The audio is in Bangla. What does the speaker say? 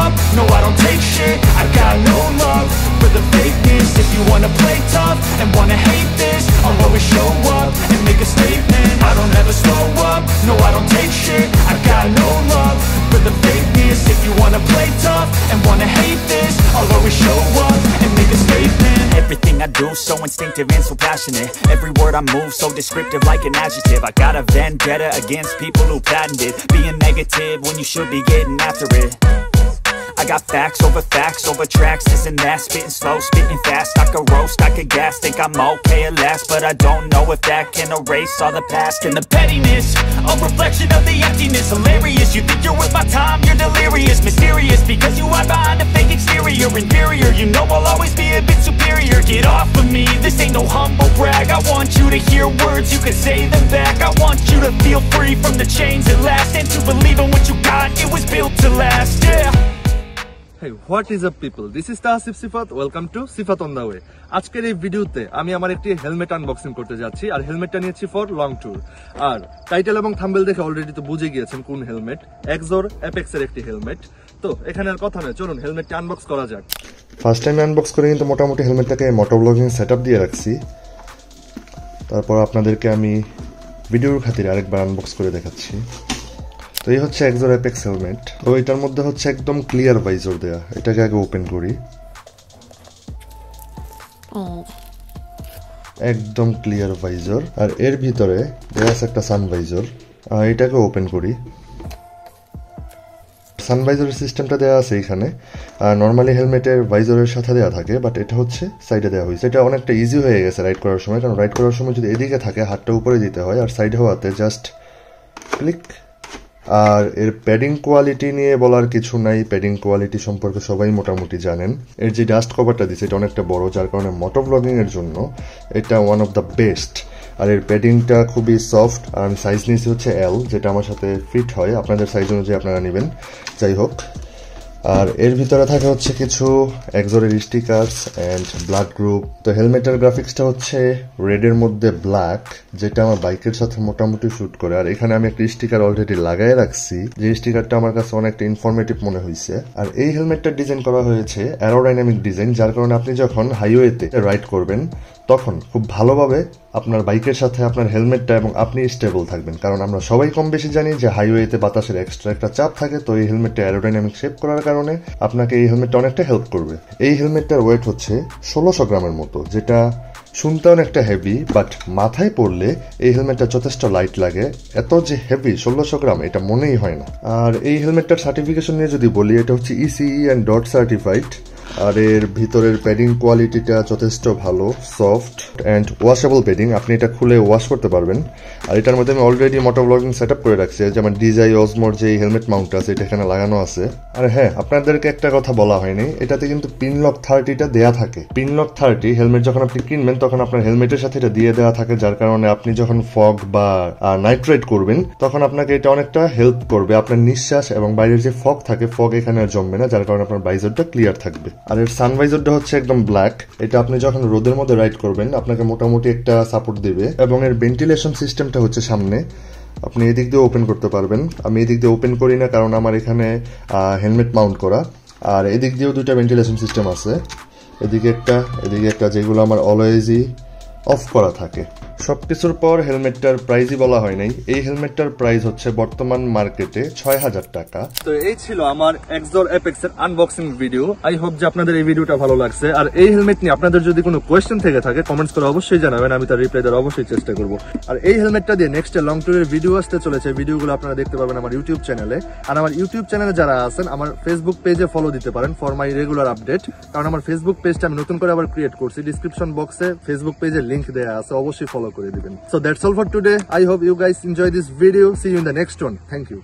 up, no I don't take shit. I got no love for the fakeness. If you wanna play tough and wanna hate this, I'll always show up and make a statement. I don't ever slow up, no I don't take shit. I got no love for the fakeness. If you wanna play tough and wanna hate this, I'll always show up and make a statement. Everything I do so instinctive and so passionate. Every word I move so descriptive like an adjective. I got a vendetta against people who patented being negative when you should be getting after it. I got facts over tracks, this and that. Spitting slow, spitting fast. I could roast, I could gas. Think I'm okay at last, but I don't know if that can erase all the past. And the pettiness, a reflection of the emptiness. Hilarious, you think you're worth my time, you're delirious. Mysterious, because you hide behind a fake exterior. Inferior, you know I'll always be a bit superior. Get off of me, this ain't no humble brag. I want you to hear words, you can say them back. I want you to feel free from the chains at last, and to believe in what you got, it was built to last, yeah. Hey, what is up people? This is Tasif Sifat. Welcome to Sifat on the way. আজকের এই ভিডিওতে আমি আমার একটি হেলমেট আনবক্সিং করতে যাচ্ছি আর হেলমেটটা নিয়েছি ফর লং ট্যুর। আর টাইটেল এবং থাম্বনেল দেখে অলরেডি তো বুঝে গিয়েছেন কোন হেলমেট, এক্সোর অ্যাপেক্স এর একটি হেলমেট। তো এখানে আর কথা নয়, চলুন হেলমেটটা আনবক্স করা যাক। ফার্স্ট টাইম আনবক্স করে কিন্তু মোটামুটি হেলমেটটাকে মোটোব্লগিং সেটআপ দিয়ে রাখছি। তারপর আপনাদেরকে আমি ভিডিওর খাতিরে আরেকবার আনবক্স করে দেখাচ্ছি। তো এই হচ্ছে এক্সোর অ্যাপেক্স হেলমেট। তো এটার মধ্যে হচ্ছে একদম ক্লিয়ার ভাইজর দেয়া। এটাকে আগে ওপেন করি। একদম ক্লিয়ার ভাইজর, আর এর ভিতরে দেয়া আছে একটা সান ভাইজর। এটাকে ওপেন করি। সান ভাইজরের সিস্টেমটা দেওয়া আছে এখানে। নর্মালি হেলমেটের ভাইজরের সাথে দেওয়া থাকে, বাট এটা হচ্ছে সাইডে দেওয়া হয়েছে। এটা অনেকটা ইজি হয়ে গেছে রাইড করার সময়, কারণ রাইড করার সময় যদি এদিকে থাকে হাতটা উপরে দিতে হয়, আর সাইডে হওয়াতে জাস্ট ক্লিক। আর এর প্যাডিং কোয়ালিটি নিয়ে বলার কিছু নাই, প্যাডিং কোয়ালিটি সম্পর্কে সবাই মোটামুটি জানেন। এর যে ডাস্ট কভারটা দিচ্ছে এটা অনেকটা বড়, যার কারণে মোটো ব্লগিং এর জন্য এটা ওয়ান অফ দ্য বেস্ট। আর এর প্যাডিংটা খুবই সফট, আর আমি সাইজ নিয়েছি হচ্ছে এল, যেটা আমার সাথে ফিট হয়। আপনাদের সাইজ অনুযায়ী আপনারা নেবেন, যাই হোক। আর এর ভিতরে থাকে হচ্ছে কিছু এক্সোরের স্টিকার্স এন্ড ব্লাড গ্রুপ। তো হেলমেটের গ্রাফিক্সটা হচ্ছে রেডের মধ্যে ব্ল্যাক, যেটা আমার বাইকের সাথে মোটামুটি শুট করে। আর এখানে আমি একটা স্টিকার অলরেডি লাগাই রাখছি, যে স্টিকারটা আমার কাছে অনেকটা ইনফরমেটিভ মনে হয়েছে। আর এই হেলমেটটা ডিজাইন করা হয়েছে অ্যারোডাইনামিক ডিজাইন, যার কারণে আপনি যখন হাইওয়েতে রাইড করবেন তখন খুব ভালোভাবে আপনার বাইকের সাথে আপনার হেলমেটটা এবং আপনি স্টেবল থাকবেন। কারণ আমরা সবাই কম বেশি জানি যে হাইওয়েতে বাতাসের এক্সট্রা একটা চাপ থাকে, তো এই হেলমেটটা অ্যারোডাইনামিক শেপ করার কারণে আপনাকে এই হেলমেটটা অনেকটা হেল্প করবে। এই হেলমেটটার ওয়েট হচ্ছে 1600 গ্রামের মতো, যেটা শুনতে অনেকটা হেভি, বাট মাথায় পড়লে এই হেলমেটটা যথেষ্ট লাইট লাগে। এত যে হেভি 1600 গ্রাম এটা মনেই হয় না। আর এই হেলমেটটার সার্টিফিকেশন নিয়ে যদি বলি, এটা হচ্ছে ইসিই অ্যান্ড ডট সার্টিফাইড। আর এর ভিতরের প্যাডিং কোয়ালিটিটা যথেষ্ট ভালো, সফট অ্যান্ড ওয়াশেবল প্যাডিং। আপনি এটা খুলে ওয়াশ করতে পারবেন। আর এটার মধ্যে আমি অলরেডি মোটো ব্লগিং সেট আপ করে রাখছি, যেমন ডিজাই অজমোর যে হেলমেট মাউন্ট আছে এটা এখানে লাগানো আছে। আর হ্যাঁ, আপনাদেরকে একটা কথা বলা হয়নি, এটাতে কিন্তু পিনলক 30টা দেয়া থাকে। পিনলক 30 হেলমেট যখন আপনি কিনবেন তখন আপনার হেলমেটের সাথে এটা দিয়ে দেওয়া থাকে, যার কারণে আপনি যখন ফগ বা নাইট রাইড করবেন তখন আপনাকে এটা অনেকটা হেল্প করবে। আপনার নিঃশ্বাস এবং বাইরের যে ফগ থাকে, ফগ এখানে আর জমবে না, যার কারণে আপনার ভাইজরটা ক্লিয়ার থাকবে। আর এর সানভাইজরটা হচ্ছে একদম ব্ল্যাক। এটা আপনি যখন রোদের মধ্যে রাইড করবেন আপনাকে মোটামুটি একটা সাপোর্ট দিবে। এবং এর ভেন্টিলেশন সিস্টেমটা হচ্ছে সামনে, আপনি এদিক দিয়ে ওপেন করতে পারবেন। আমি এদিক দিয়ে ওপেন করি না, কারণ আমার এখানে হেলমেট মাউন্ট করা। আর এদিক দিয়েও দুইটা ভেন্টিলেশন সিস্টেম আছে, এদিকে একটা, যেগুলো আমার অলওয়েজই অফ করা থাকে। সবকিছুর পর হেলমেটটার প্রাইসই বলা হয় নাই। এই হেলমেটটার প্রাইস হচ্ছে বর্তমান মার্কেটে 6000 টাকা। তো এই ছিল আমার এক্সোর অ্যাপেক্স এর আনবক্সিং ভিডিও। আই হোপ যে আপনাদের এই ভিডিওটা ভালো লাগছে। আর এই হেলমেট নিয়ে আপনাদের যদি কোনো কোয়েশ্চেন থেকে থাকে কমেন্টস করে অবশ্যই জানাবেন, আমি তার রিপ্লাই দেওয়ার অবশ্যই চেষ্টা করব। আর এই হেলমেটটা দিয়ে নেক্সট লং ট্যুরের ভিডিও আসতে চলেছে, ভিডিওগুলো আপনারা দেখতে পারবেন আমার ইউটিউব চ্যানেলে। আর আমার ইউটিউব চ্যানেলে যারা আছেন আমার ফেসবুক পেজে ফলো দিতে পারেন ফর মাই রেগুলার আপডেট, কারণ আমার ফেসবুক পেজটা আমি নতুন করে আবার ক্রিয়েট করছি। ডিসক্রিপশন বক্সে ফেসবুক পেজের লিংক দেওয়া আছে, অবশ্যই ফলো করে দিবেন। So that's all for today. I hope you guys enjoy this video. See you in the next one. Thank you.